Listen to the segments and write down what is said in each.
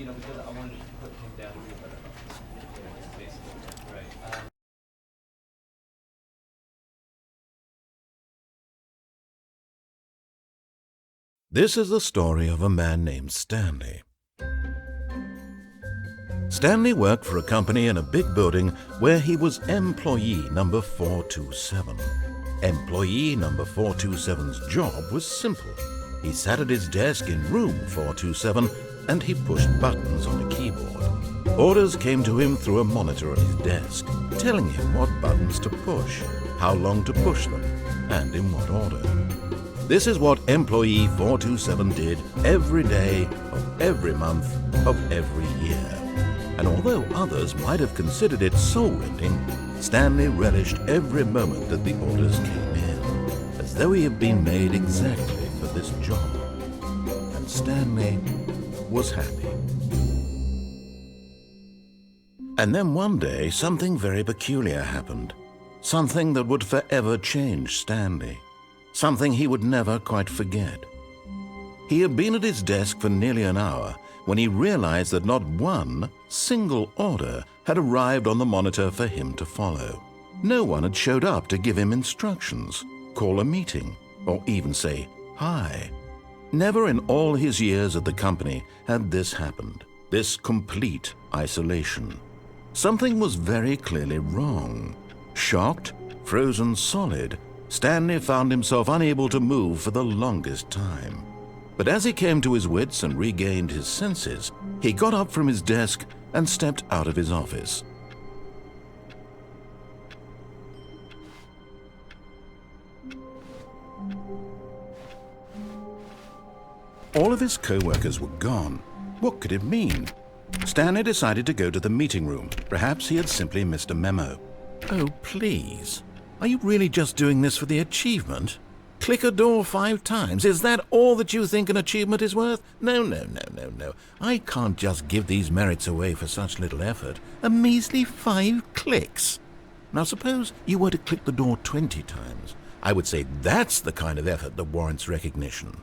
because I wanted to put him down a little bit. Basically, right. This is the story of a man named Stanley. Stanley worked for a company in a big building where he was employee number 427. Employee number 427's job was simple. He sat at his desk in room 427 and he pushed buttons on a keyboard. Orders came to him through a monitor on his desk, telling him what buttons to push, how long to push them, and in what order. This is what employee 427 did every day of every month of every year. And although others might have considered it soul-rending, Stanley relished every moment that the orders came in, as though he had been made exactly for this job. And Stanley was happy. And then one day, something very peculiar happened. Something that would forever change Stanley. Something he would never quite forget. He had been at his desk for nearly an hour when he realized that not one single order had arrived on the monitor for him to follow. No one had showed up to give him instructions, call a meeting, or even say hi. Never in all his years at the company had this happened, this complete isolation. Something was very clearly wrong. Shocked, frozen solid, Stanley found himself unable to move for the longest time. But as he came to his wits and regained his senses, he got up from his desk and stepped out of his office. All of his co-workers were gone. What could it mean? Stanley decided to go to the meeting room. Perhaps he had simply missed a memo. Oh, please. Are you really just doing this for the achievement? Click a door 5 times. Is that all that you think an achievement is worth? No. I can't just give these merits away for such little effort. A measly 5 clicks. Now suppose you were to click the door 20 times. I would say that's the kind of effort that warrants recognition.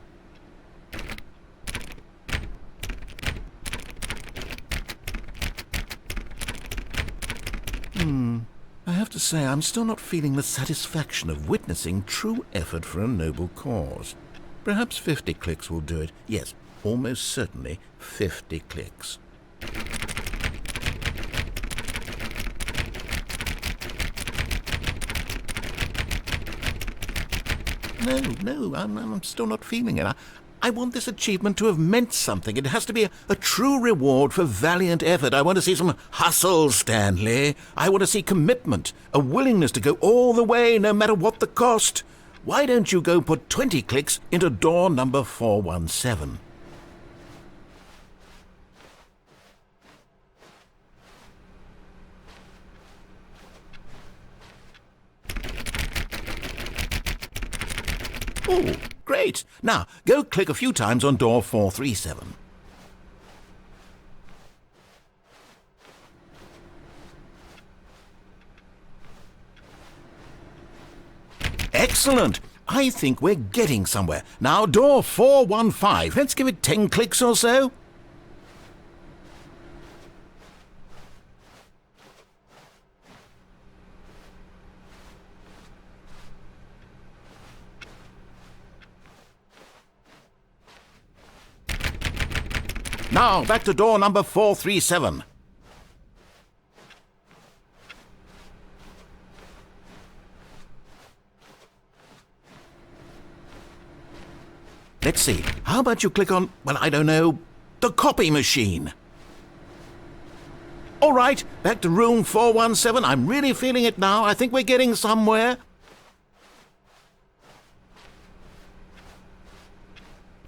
I have to say, I'm still not feeling the satisfaction of witnessing true effort for a noble cause. Perhaps 50 clicks will do it. Yes, almost certainly 50 clicks. No, I'm still not feeling it. I want this achievement to have meant something. It has to be a true reward for valiant effort. I want to see some hustle, Stanley. I want to see commitment, a willingness to go all the way, no matter what the cost. Why don't you go put 20 clicks into door number 417? Oh, great. Now, go click a few times on door 437. Excellent. I think we're getting somewhere. Now, door 415. Let's give it 10 clicks or so. Now, back to door number 437. Let's see. How about you click on, well, I don't know, the copy machine? All right, back to room 417. I'm really feeling it now. I think we're getting somewhere.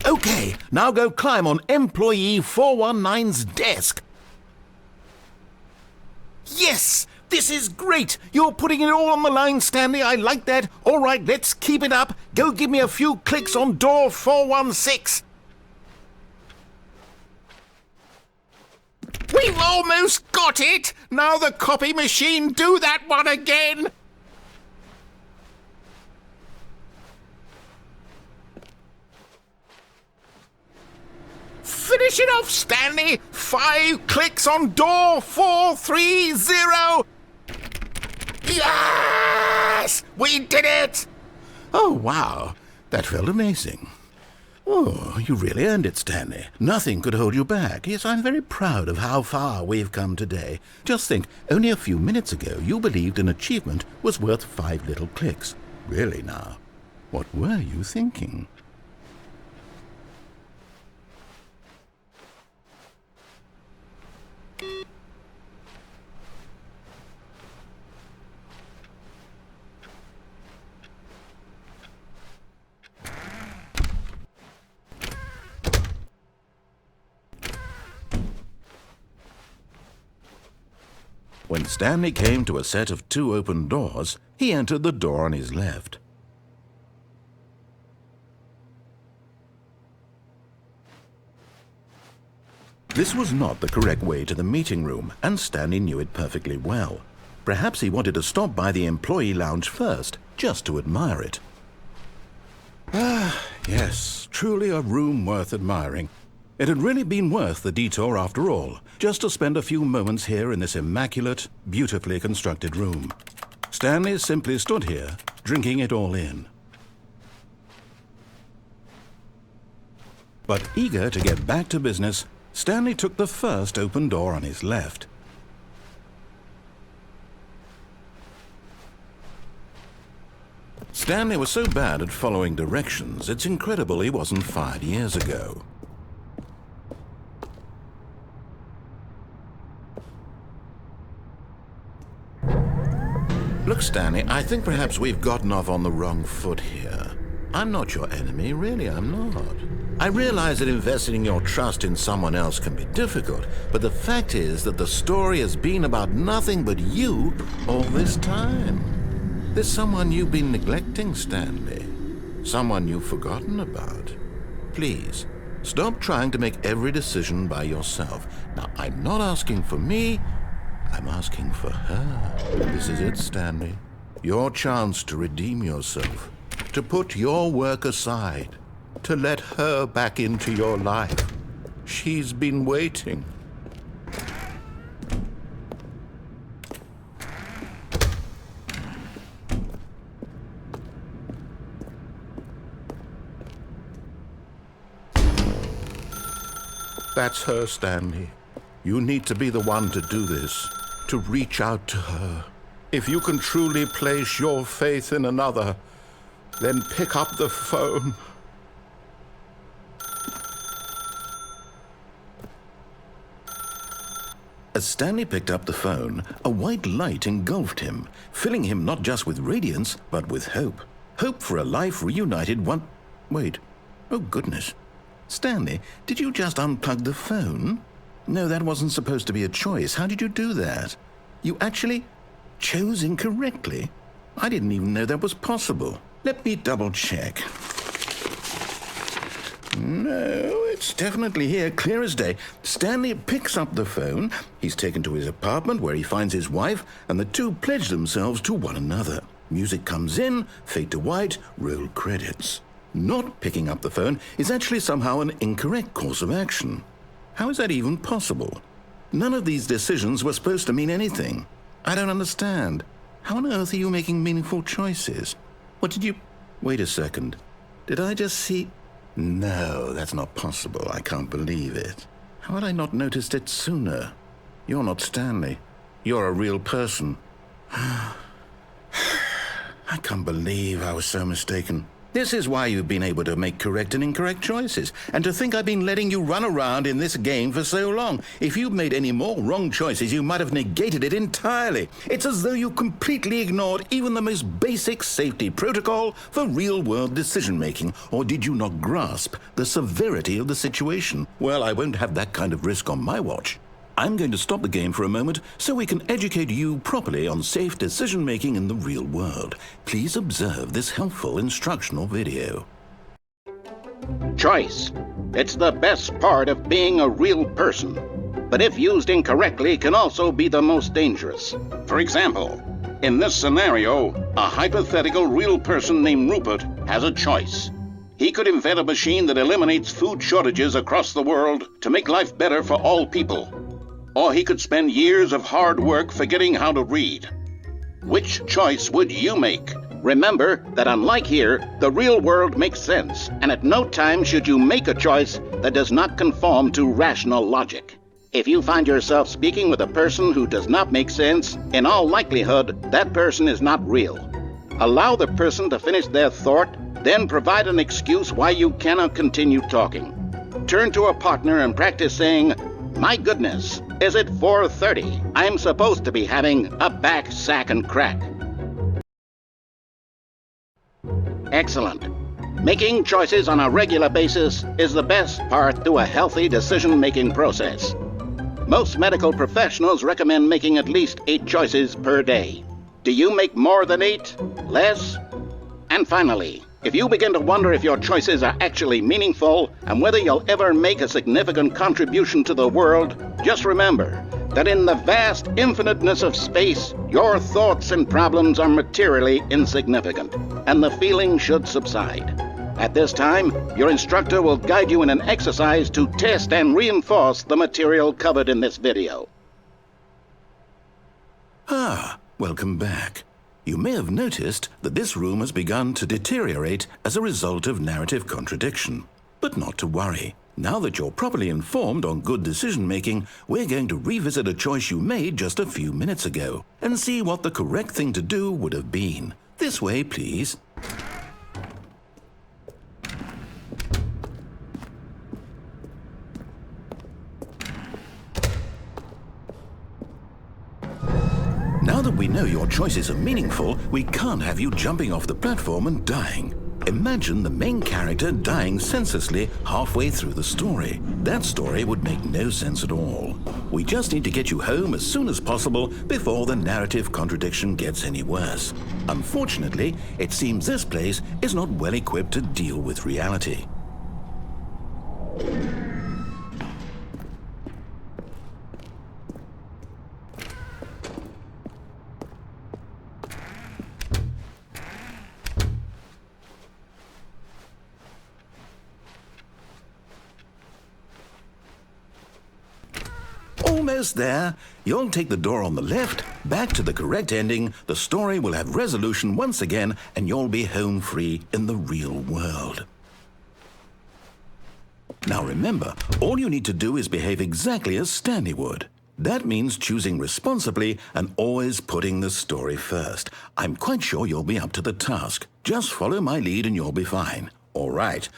Okay, now go climb on employee 419's desk. Yes! This is great! You're putting it all on the line, Stanley. I like that. All right, let's keep it up. Go give me a few clicks on door 416. We've almost got it! Now the copy machine, do that one again! Finish it off, Stanley! 5 clicks on door 430! Yes! We did it! Oh, wow. That felt amazing. Oh, you really earned it, Stanley. Nothing could hold you back. Yes, I'm very proud of how far we've come today. Just think, only a few minutes ago you believed an achievement was worth 5 little clicks. Really now, what were you thinking? When Stanley came to a set of 2 open doors, he entered the door on his left. This was not the correct way to the meeting room, and Stanley knew it perfectly well. Perhaps he wanted to stop by the employee lounge first, just to admire it. Ah, yes, truly a room worth admiring. It had really been worth the detour after all, just to spend a few moments here in this immaculate, beautifully constructed room. Stanley simply stood here, drinking it all in. But eager to get back to business, Stanley took the first open door on his left. Stanley was so bad at following directions, it's incredible he wasn't fired years ago. Look, Stanley, I think perhaps we've gotten off on the wrong foot here. I'm not your enemy, really, I'm not. I realize that investing your trust in someone else can be difficult, but the fact is that the story has been about nothing but you all this time. There's someone you've been neglecting, Stanley. Someone you've forgotten about. Please, stop trying to make every decision by yourself. Now, I'm not asking for me, I'm asking for her. This is it, Stanley. Your chance to redeem yourself, to put your work aside, to let her back into your life. She's been waiting. That's her, Stanley. You need to be the one to do this, to reach out to her. If you can truly place your faith in another, then pick up the phone. As Stanley picked up the phone, a white light engulfed him, filling him not just with radiance, but with hope. Hope for a life reunited Wait. Oh, goodness. Stanley, did you just unplug the phone? No, that wasn't supposed to be a choice. How did you do that? You actually chose incorrectly? I didn't even know that was possible. Let me double check. No, it's definitely here, clear as day. Stanley picks up the phone. He's taken to his apartment where he finds his wife, and the two pledge themselves to one another. Music comes in, fade to white, roll credits. Not picking up the phone is actually somehow an incorrect course of action. How is that even possible? None of these decisions were supposed to mean anything. I don't understand. How on earth are you making meaningful choices? What did you... Wait a second. Did I just see... No, that's not possible. I can't believe it. How had I not noticed it sooner? You're not Stanley. You're a real person. I can't believe I was so mistaken. This is why you've been able to make correct and incorrect choices. And to think I've been letting you run around in this game for so long. If you'd made any more wrong choices, you might have negated it entirely. It's as though you completely ignored even the most basic safety protocol for real-world decision-making. Or did you not grasp the severity of the situation? Well, I won't have that kind of risk on my watch. I'm going to stop the game for a moment so we can educate you properly on safe decision-making in the real world. Please observe this helpful instructional video. Choice. It's the best part of being a real person. But if used incorrectly, can also be the most dangerous. For example, in this scenario, a hypothetical real person named Rupert has a choice. He could invent a machine that eliminates food shortages across the world to make life better for all people. Or he could spend years of hard work forgetting how to read. Which choice would you make? Remember that unlike here, the real world makes sense, and at no time should you make a choice that does not conform to rational logic. If you find yourself speaking with a person who does not make sense, in all likelihood, that person is not real. Allow the person to finish their thought, then provide an excuse why you cannot continue talking. Turn to a partner and practice saying, "My goodness, is it 4:30? I'm supposed to be having a back, sack, and crack." Excellent. Making choices on a regular basis is the best part to a healthy decision-making process. Most medical professionals recommend making at least 8 choices per day. Do you make more than 8? Less? And finally, if you begin to wonder if your choices are actually meaningful and whether you'll ever make a significant contribution to the world, just remember that in the vast infiniteness of space, your thoughts and problems are materially insignificant, and the feeling should subside. At this time, your instructor will guide you in an exercise to test and reinforce the material covered in this video. Welcome back. You may have noticed that this room has begun to deteriorate as a result of narrative contradiction. But not to worry. Now that you're properly informed on good decision-making, we're going to revisit a choice you made just a few minutes ago and see what the correct thing to do would have been. This way, please. Now that we know your choices are meaningful, we can't have you jumping off the platform and dying. Imagine the main character dying senselessly halfway through the story. That story would make no sense at all. We just need to get you home as soon as possible before the narrative contradiction gets any worse. Unfortunately, it seems this place is not well equipped to deal with reality. Almost there. You'll take the door on the left, back to the correct ending, the story will have resolution once again, and you'll be home free in the real world. Now remember, all you need to do is behave exactly as Stanley would. That means choosing responsibly and always putting the story first. I'm quite sure you'll be up to the task. Just follow my lead and you'll be fine. All right.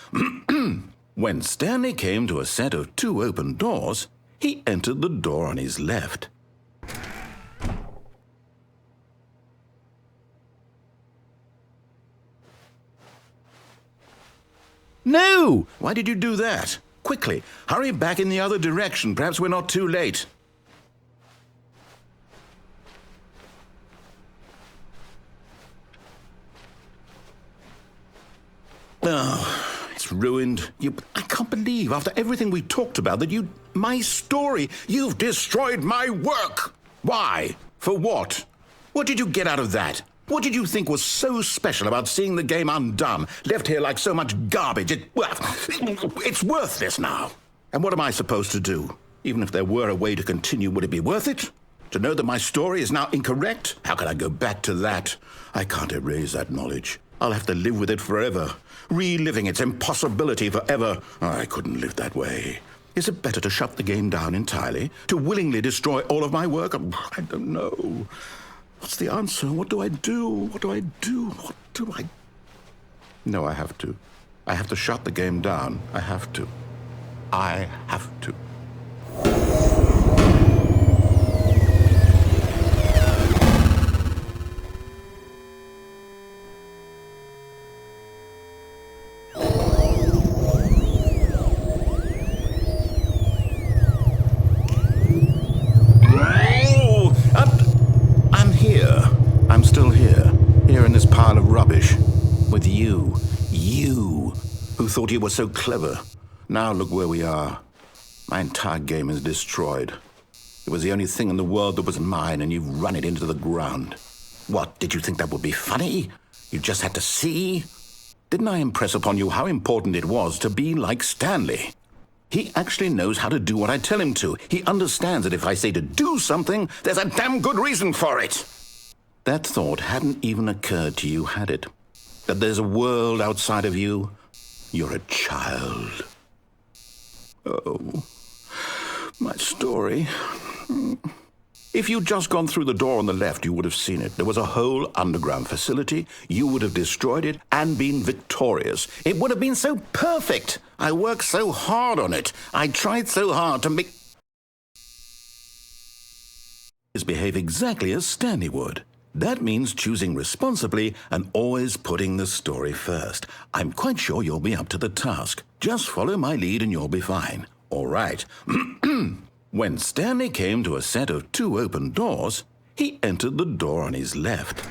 When Stanley came to a set of 2 open doors, he entered the door on his left. No! Why did you do that? Quickly, hurry back in the other direction. Perhaps we're not too late. Oh, it's ruined. I can't believe, after everything we talked about, that my story, you've destroyed my work. Why? For what? What did you get out of that? What did you think was so special about seeing the game undone, left here like so much garbage? It's worthless now. And what am I supposed to do? Even if there were a way to continue, would it be worth it? To know that my story is now incorrect? How can I go back to that? I can't erase that knowledge. I'll have to live with it forever, reliving its impossibility forever. I couldn't live that way. Is it better to shut the game down entirely? To willingly destroy all of my work? I don't know. What's the answer? What do I do? What do I do? What do I... No, I have to. I have to shut the game down. I have to. I have to. I'm still here in this pile of rubbish, with you, who thought you were so clever. Now look where we are. My entire game is destroyed. It was the only thing in the world that was mine, and you've run it into the ground. What, did you think that would be funny? You just had to see? Didn't I impress upon you how important it was to be like Stanley? He actually knows how to do what I tell him to. He understands that if I say to do something, there's a damn good reason for it. That thought hadn't even occurred to you, had it? That there's a world outside of you? You're a child. Oh, my story. If you'd just gone through the door on the left, you would have seen it. There was a whole underground facility. You would have destroyed it and been victorious. It would have been so perfect. I worked so hard on it. I tried so hard to make behave exactly as Stanley would. That means choosing responsibly and always putting the story first. I'm quite sure you'll be up to the task. Just follow my lead and you'll be fine. All right. When Stanley came to a set of 2 open doors, he entered the door on his left.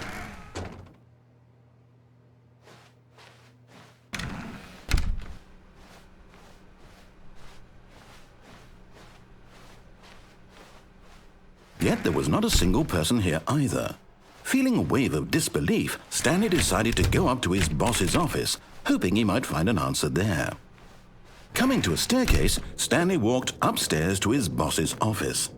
Yet there was not a single person here either. Feeling a wave of disbelief, Stanley decided to go up to his boss's office, hoping he might find an answer there. Coming to a staircase, Stanley walked upstairs to his boss's office.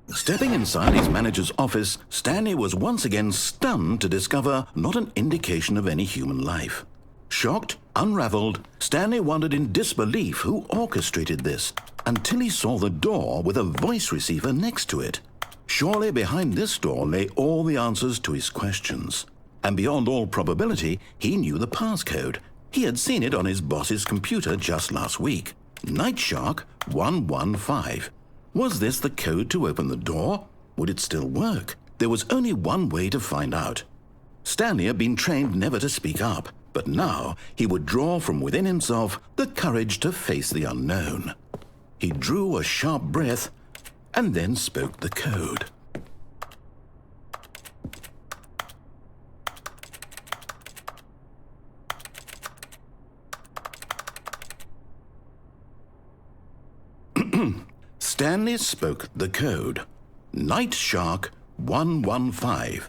Stepping inside his manager's office, Stanley was once again stunned to discover not an indication of any human life. Shocked, unraveled, Stanley wondered in disbelief who orchestrated this, until he saw the door with a voice receiver next to it. Surely behind this door lay all the answers to his questions. And beyond all probability, he knew the passcode. He had seen it on his boss's computer just last week. Night Shark 115. Was this the code to open the door? Would it still work? There was only one way to find out. Stanley had been trained never to speak up, but now he would draw from within himself the courage to face the unknown. He drew a sharp breath and then spoke the code. Stanley spoke the code. Night Shark 115.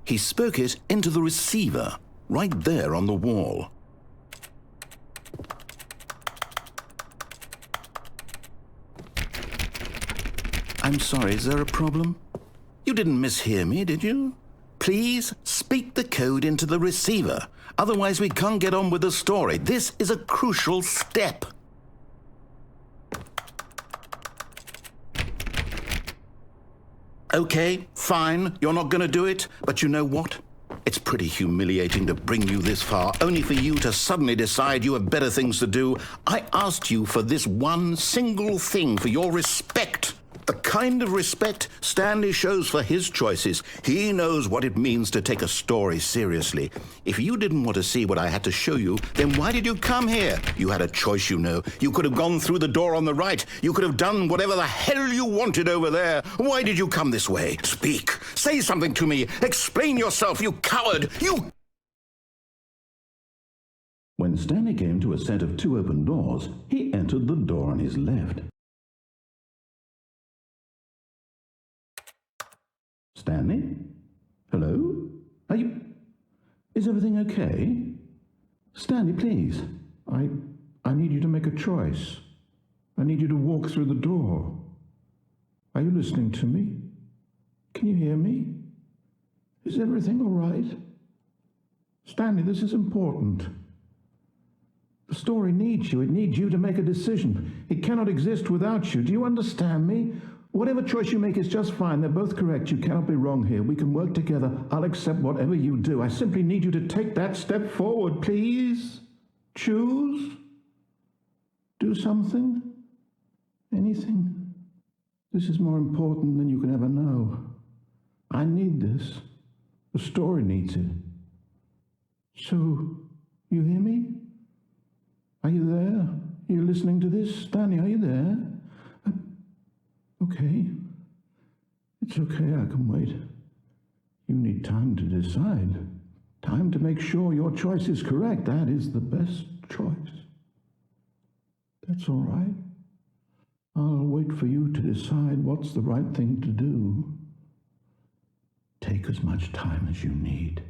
He spoke it into the receiver, right there on the wall. I'm sorry, is there a problem? You didn't mishear me, did you? Please speak the code into the receiver. Otherwise, we can't get on with the story. This is a crucial step. Okay, fine, you're not going to do it, but you know what? It's pretty humiliating to bring you this far, only for you to suddenly decide you have better things to do. I asked you for this one single thing, for your respect. The kind of respect Stanley shows for his choices. He knows what it means to take a story seriously. If you didn't want to see what I had to show you, then why did you come here? You had a choice, you know. You could have gone through the door on the right. You could have done whatever the hell you wanted over there. Why did you come this way? Speak. Say something to me. Explain yourself, you coward. You... When Stanley came to a set of 2 open doors, he entered the door on his left. Stanley? Hello? Are you... Is everything okay? Stanley, please. I need you to make a choice. I need you to walk through the door. Are you listening to me? Can you hear me? Is everything all right? Stanley, this is important. The story needs you. It needs you to make a decision. It cannot exist without you. Do you understand me? Whatever choice you make is just fine. They're both correct. You cannot be wrong here. We can work together. I'll accept whatever you do. I simply need you to take that step forward, please. Choose. Do something. Anything. This is more important than you can ever know. I need this. The story needs it. So, you hear me? Are you there? Are you listening to this? Stanley, are you there? Okay. It's okay, I can wait. You need time to decide. Time to make sure your choice is correct. That is the best choice. That's all right. I'll wait for you to decide what's the right thing to do. Take as much time as you need.